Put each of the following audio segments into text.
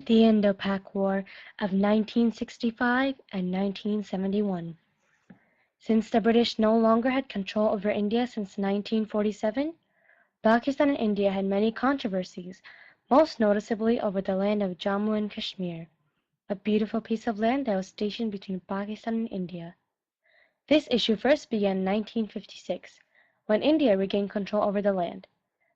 The Indo-Pak War of 1965 and 1971. Since the British no longer had control over India since 1947, Pakistan and India had many controversies, most noticeably over the land of Jammu and Kashmir, a beautiful piece of land that was stationed between Pakistan and India. This issue first began in 1956, when India regained control over the land.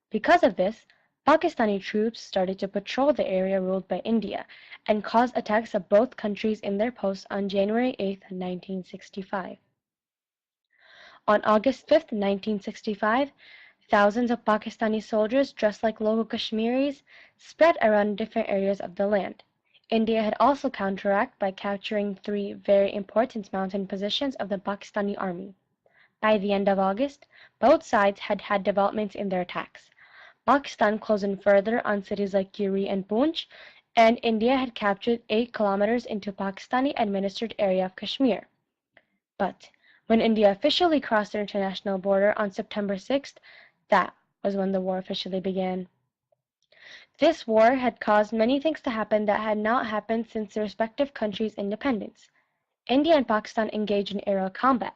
Because of this, Pakistani troops started to patrol the area ruled by India and caused attacks of both countries in their posts on January 8, 1965. On August 5, 1965, thousands of Pakistani soldiers dressed like local Kashmiris spread around different areas of the land. India had also counteracted by capturing three very important mountain positions of the Pakistani army. By the end of August, both sides had had developments in their attacks. Pakistan closed in further on cities like Giri and Poonch, and India had captured 8 kilometers into Pakistani-administered area of Kashmir. But when India officially crossed the international border on September 6th, that was when the war officially began. This war had caused many things to happen that had not happened since the respective countries' independence. India and Pakistan engaged in aerial combat,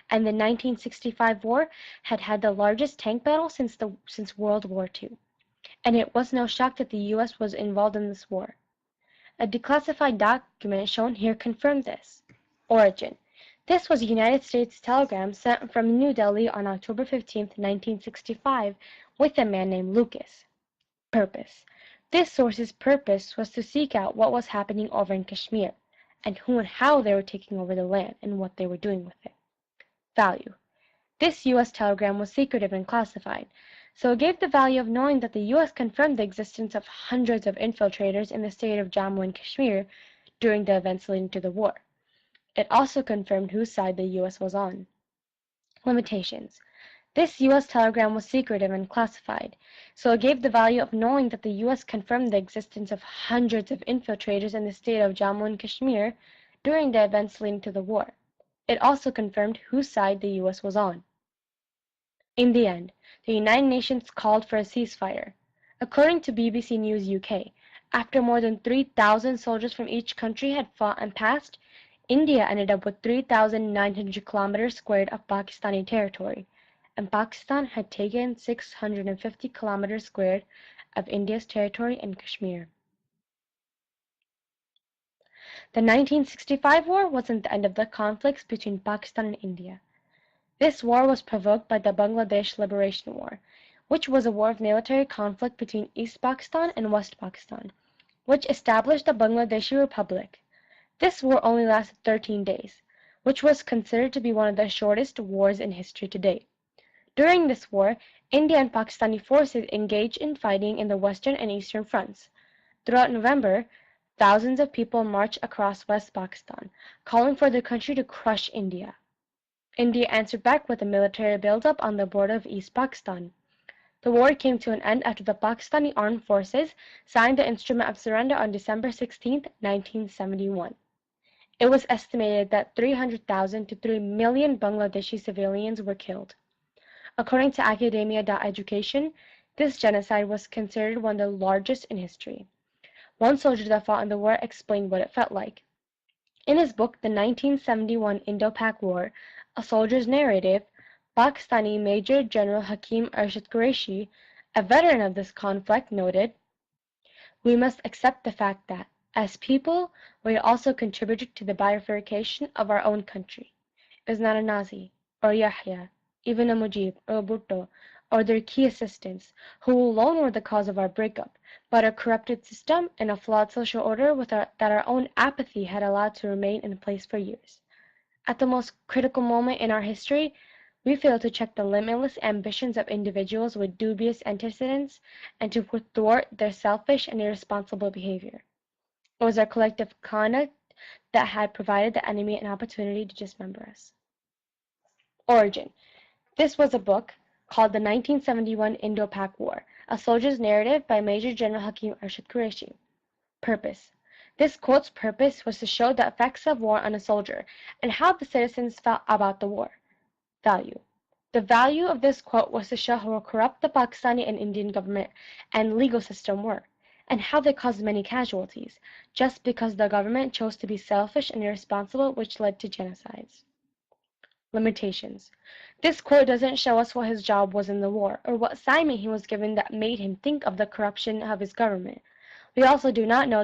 and the 1965 war had had the largest tank battle since World War II. And it was no shock that the US was involved in this war. A declassified document shown here confirmed this. Origin. This was a United States telegram sent from New Delhi on October 15, 1965, with a man named Lucas. Purpose. This source's purpose was to seek out what was happening over in Kashmir, and who and how they were taking over the land and what they were doing with it. Value. This U.S. telegram was secretive and classified, so it gave the value of knowing that the U.S. confirmed the existence of hundreds of infiltrators in the state of Jammu and Kashmir during the events leading to the war. It also confirmed whose side the U.S. was on. Limitations. This U.S. telegram was secretive and classified, so it gave the value of knowing that the U.S. confirmed the existence of hundreds of infiltrators in the state of Jammu and Kashmir during the events leading to the war. It also confirmed whose side the U.S. was on. In the end, the United Nations called for a ceasefire. According to BBC News UK, after more than 3,000 soldiers from each country had fought and passed, India ended up with 3,900 kilometers squared of Pakistani territory, and Pakistan had taken 650 kilometers squared of India's territory in Kashmir. The 1965 war wasn't the end of the conflicts between Pakistan and India. This war was provoked by the Bangladesh Liberation War, which was a war of military conflict between East Pakistan and West Pakistan, which established the Bangladeshi Republic. This war only lasted 13 days, which was considered to be one of the shortest wars in history to date. During this war, India and Pakistani forces engaged in fighting in the western and eastern fronts. Throughout November, thousands of people marched across West Pakistan, calling for the country to crush India. India answered back with a military buildup on the border of East Pakistan. The war came to an end after the Pakistani armed forces signed the Instrument of Surrender on December 16, 1971. It was estimated that 300,000 to 3 million Bangladeshi civilians were killed. According to Academia.Education, this genocide was considered one of the largest in history. One soldier that fought in the war explained what it felt like. In his book, The 1971 Indo-Pak War, A Soldier's Narrative, Pakistani Major General Hakim Arshad Qureshi, a veteran of this conflict, noted, "We must accept the fact that, as people, we also contributed to the bifurcation of our own country. It was not a Nazi, or Yahya, even a Mujib, or a Bhutto, or their key assistants, who alone were the cause of our breakup, but a corrupted system and a flawed social order that our own apathy had allowed to remain in place for years. At the most critical moment in our history, we failed to check the limitless ambitions of individuals with dubious antecedents and to thwart their selfish and irresponsible behavior. It was our collective conduct that had provided the enemy an opportunity to dismember us." Origin. This was a book called The 1971 Indo-Pak War, A Soldier's Narrative by Major General Hakim Arshad Qureshi. Purpose. This quote's purpose was to show the effects of war on a soldier and how the citizens felt about the war. Value. The value of this quote was to show how corrupt the Pakistani and Indian government and legal system were. and how they caused many casualties, just because the government chose to be selfish and irresponsible, which led to genocides. Limitations. This quote doesn't show us what his job was in the war, or what assignment he was given that made him think of the corruption of his government. We also do not know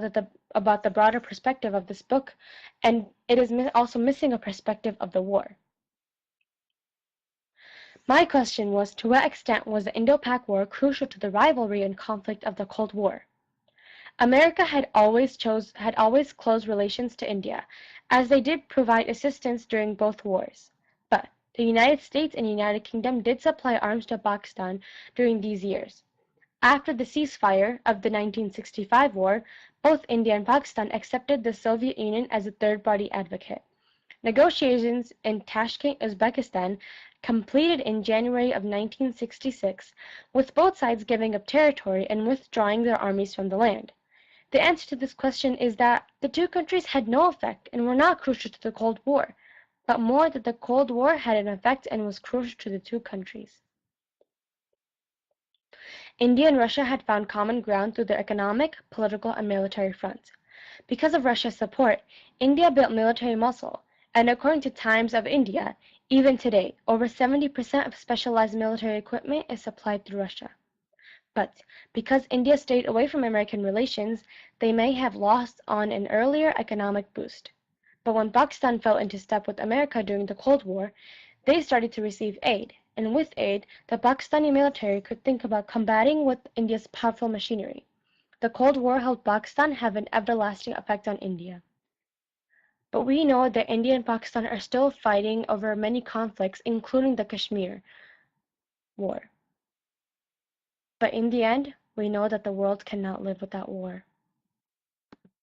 about the broader perspective of this book, and it is also missing a perspective of the war. My question was, to what extent was the Indo-Pak War crucial to the rivalry and conflict of the Cold War? America had always close relations to India, as they did provide assistance during both wars. But the United States and United Kingdom did supply arms to Pakistan during these years. After the ceasefire of the 1965 war, both India and Pakistan accepted the Soviet Union as a third-party advocate. Negotiations in Tashkent, Uzbekistan, completed in January of 1966, with both sides giving up territory and withdrawing their armies from the land. The answer to this question is that the two countries had no effect and were not crucial to the Cold War, but more that the Cold War had an effect and was crucial to the two countries. India and Russia had found common ground through their economic, political, and military fronts. Because of Russia's support, India built military muscle, and according to Times of India, even today, over 70% of specialized military equipment is supplied through Russia. But because India stayed away from American relations, they may have lost on an earlier economic boost. But when Pakistan fell into step with America during the Cold War, they started to receive aid, and with aid, the Pakistani military could think about combating with India's powerful machinery. The Cold War helped Pakistan have an everlasting effect on India. But we know that India and Pakistan are still fighting over many conflicts, including the Kashmir War. But in the end, we know that the world cannot live without war.